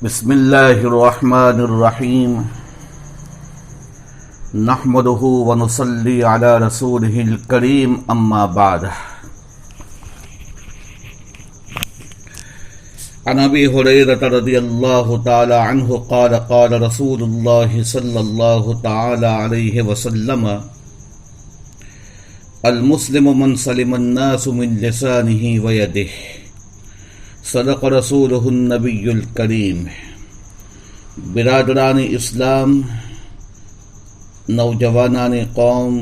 بسم اللہ الرحمن الرحیم نحمده ونصلی علی رسولہ الکریم اما بعد عن ابی ہریرہ رضی اللہ تعالی عنہ قال قال رسول اللہ صلی اللہ تعالی علیہ وسلم المسلم من سلم الناس من لسانہ ویدہ صدق رسولہ النبی الکریم۔ برادران اسلام، نوجوانان قوم،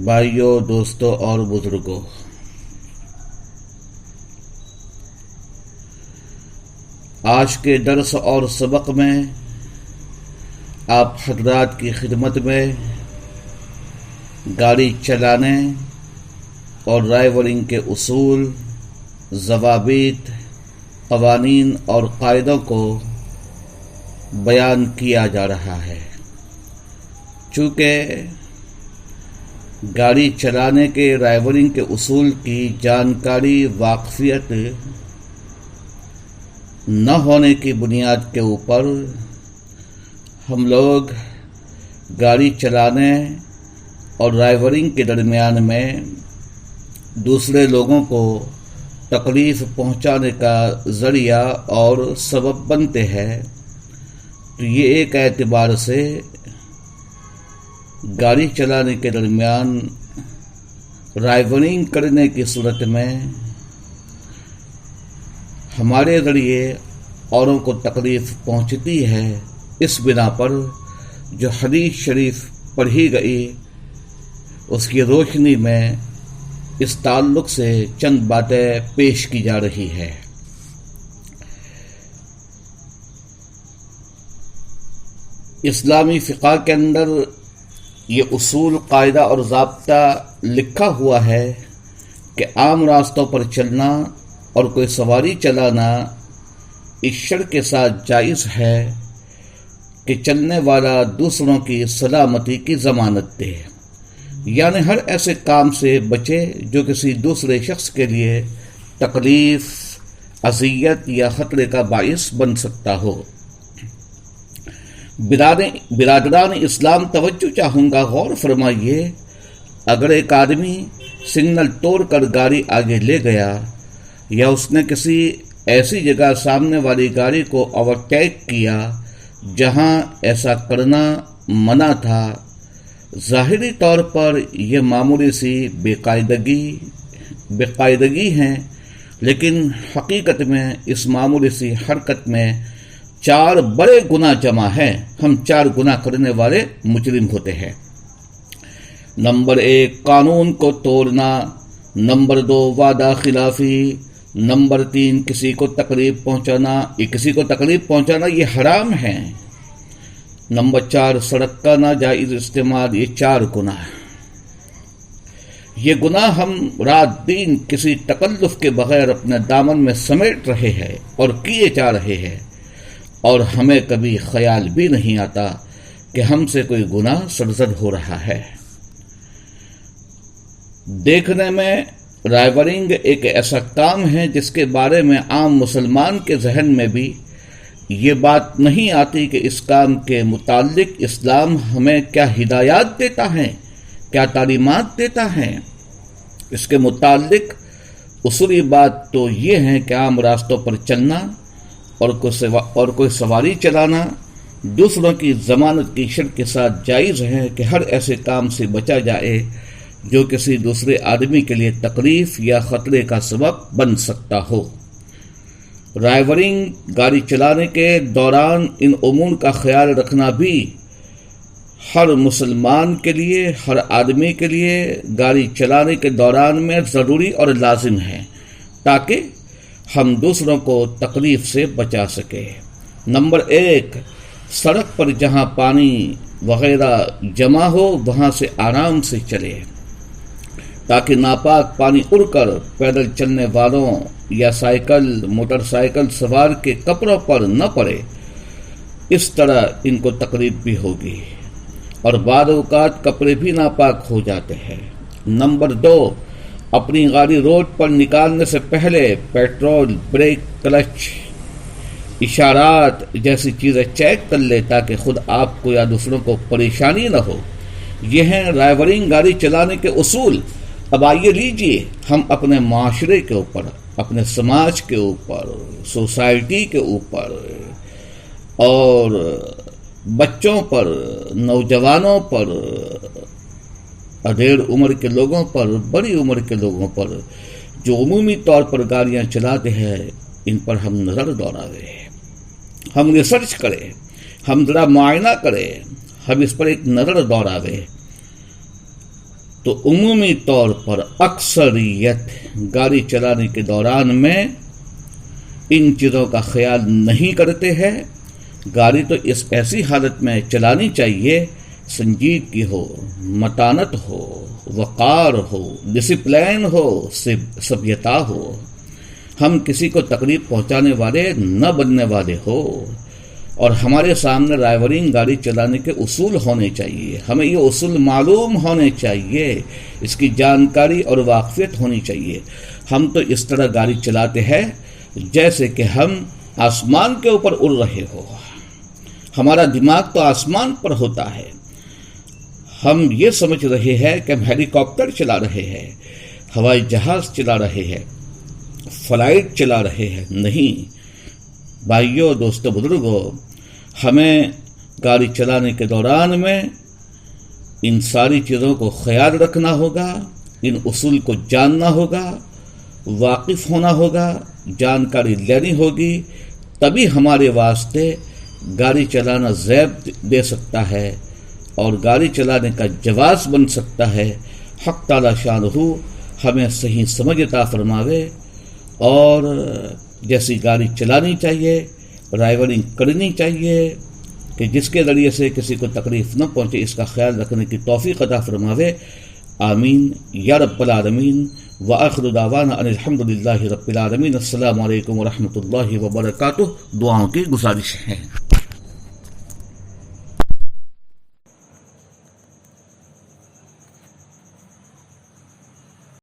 بھائیوں، دوستوں اور بزرگوں، آج کے درس اور سبق میں آپ حضرات کی خدمت میں گاڑی چلانے اور ڈرائیورنگ کے اصول، ضوابط، قوانین اور قاعدوں کو بیان کیا جا رہا ہے۔ چونکہ گاڑی چلانے کے، ڈرائیورنگ کے اصول کی جانکاری، واقفیت نہ ہونے کی بنیاد کے اوپر ہم لوگ گاڑی چلانے اور ڈرائیورنگ کے درمیان میں دوسرے لوگوں کو تکلیف پہنچانے کا ذریعہ اور سبب بنتے ہیں، تو یہ ایک اعتبار سے گاڑی چلانے کے درمیان ڈرائیورنگ کرنے کی صورت میں ہمارے ذریعے اوروں کو تکلیف پہنچتی ہے۔ اس بنا پر جو حدیث شریف پڑھی گئی اس کی روشنی میں اس تعلق سے چند باتیں پیش کی جا رہی ہے۔ اسلامی فقہ کے اندر یہ اصول، قاعدہ اور ضابطہ لکھا ہوا ہے کہ عام راستوں پر چلنا اور کوئی سواری چلانا اس شرط کے ساتھ جائز ہے کہ چلنے والا دوسروں کی سلامتی کی ضمانت دے، یعنی ہر ایسے کام سے بچے جو کسی دوسرے شخص کے لیے تکلیف، اذیت یا خطرے کا باعث بن سکتا ہو۔ برادران اسلام، توجہ چاہوں گا، غور فرمائیے۔ اگر ایک آدمی سگنل توڑ کر گاڑی آگے لے گیا یا اس نے کسی ایسی جگہ سامنے والی گاڑی کو اوورٹیک کیا جہاں ایسا کرنا منع تھا، ظاہری طور پر یہ معمولی سی بے قاعدگی ہیں، لیکن حقیقت میں اس معمولی سی حرکت میں 4 بڑے گناہ جمع ہیں۔ ہم 4 گناہ کرنے والے مجرم ہوتے ہیں۔ نمبر 1، قانون کو توڑنا۔ نمبر 2، وعدہ خلافی۔ نمبر 3، کسی کو تکلیف پہنچانا۔ کسی کو تکلیف پہنچانا یہ حرام ہے۔ نمبر 4، سڑک کا ناجائز استعمال۔ یہ 4 گناہ، یہ گناہ ہم رات دن کسی تکلف کے بغیر اپنے دامن میں سمیٹ رہے ہیں اور کیے جا رہے ہیں، اور ہمیں کبھی خیال بھی نہیں آتا کہ ہم سے کوئی گناہ سرزد ہو رہا ہے۔ دیکھنے میں ڈرائیورنگ ایک ایسا کام ہے جس کے بارے میں عام مسلمان کے ذہن میں بھی یہ بات نہیں آتی کہ اس کام کے متعلق اسلام ہمیں کیا ہدایات دیتا ہے، کیا تعلیمات دیتا ہے۔ اس کے متعلق اصولی بات تو یہ ہے کہ عام راستوں پر چلنا اور کوئی سواری چلانا دوسروں کی ضمانت کی شرط کے ساتھ جائز ہے کہ ہر ایسے کام سے بچا جائے جو کسی دوسرے آدمی کے لیے تکلیف یا خطرے کا سبب بن سکتا ہو۔ ڈرائیورنگ، گاڑی چلانے کے دوران ان امور کا خیال رکھنا بھی ہر مسلمان کے لیے، ہر آدمی کے لیے گاڑی چلانے کے دوران میں ضروری اور لازم ہے، تاکہ ہم دوسروں کو تکلیف سے بچا سکیں۔ نمبر 1، سڑک پر جہاں پانی وغیرہ جمع ہو وہاں سے آرام سے چلے، تاکہ ناپاک پانی اڑ کر پیدل چلنے والوں یا موٹر سائیکل سوار کے کپڑوں پر نہ پڑے۔ اس طرح ان کو تکلیف بھی ہوگی، اور بعض اوقات کپڑے بھی ناپاک ہو جاتے ہیں۔ نمبر 2، اپنی گاڑی روڈ پر نکالنے سے پہلے پیٹرول، بریک، کلچ اشارات جیسی چیزیں چیک کر لے تاکہ خود آپ کو یا دوسروں کو پریشانی نہ ہو۔ یہ ہیں ڈرائیورنگ گاڑی چلانے کے اصول۔ اب آئیے لیجئے ہم اپنے معاشرے کے اوپر، اپنے سماج کے اوپر، سوسائٹی کے اوپر اور بچوں پر، نوجوانوں پر، ادھیڑ عمر کے لوگوں پر، بڑی عمر کے لوگوں پر جو عمومی طور پر گاڑیاں چلاتے ہیں، ان پر ہم نظر دوڑاویں، ہم ریسرچ کریں، ہم ذرا معائنہ کریں، ہم اس پر ایک نظر دوڑاویں تو عمومی طور پر اکثریت گاڑی چلانے کے دوران میں ان چیزوں کا خیال نہیں کرتے ہیں۔ گاڑی تو اس ایسی حالت میں چلانی چاہیے سنجیدگی ہو، متانت ہو، وقار ہو، ڈسپلین ہو، سبھیتا ہو۔ ہم کسی کو تکلیف پہنچانے والے نہ بننے والے ہو، اور ہمارے سامنے ڈرائیورنگ گاڑی چلانے کے اصول ہونے چاہیے، ہمیں یہ اصول معلوم ہونے چاہیے، اس کی جانکاری اور واقفیت ہونی چاہیے۔ ہم تو اس طرح گاڑی چلاتے ہیں جیسے کہ ہم آسمان کے اوپر اڑ رہے ہو، ہمارا دماغ تو آسمان پر ہوتا ہے، ہم یہ سمجھ رہے ہیں کہ ہم ہیلی کاپٹر چلا رہے ہیں، ہوائی جہاز چلا رہے ہیں، فلائٹ چلا رہے ہیں۔ نہیں بھائیوں، دوستو، بزرگوں، ہمیں گاڑی چلانے کے دوران میں ان ساری چیزوں کو خیال رکھنا ہوگا، ان اصول کو جاننا ہوگا، واقف ہونا ہوگا، جانکاری لینی ہوگی، تبھی ہمارے واسطے گاڑی چلانا زیب دے سکتا ہے اور گاڑی چلانے کا جواز بن سکتا ہے۔ حق تعالی شانہ ہمیں صحیح سمجھ عطا فرماوے اور جیسی گاڑی چلانی چاہیے، ڈرائیورنگ کرنی چاہیے کہ جس کے ذریعے سے کسی کو تکلیف نہ پہنچے، اس کا خیال رکھنے کی توفیق عطا فرماوے۔ آمین یا رب العالمین۔ وآخر دعوانا ان الحمدللہ رب العالمین۔ السلام علیکم ورحمۃ اللہ وبرکاتہ۔ دعاؤں کی گزارش ہے۔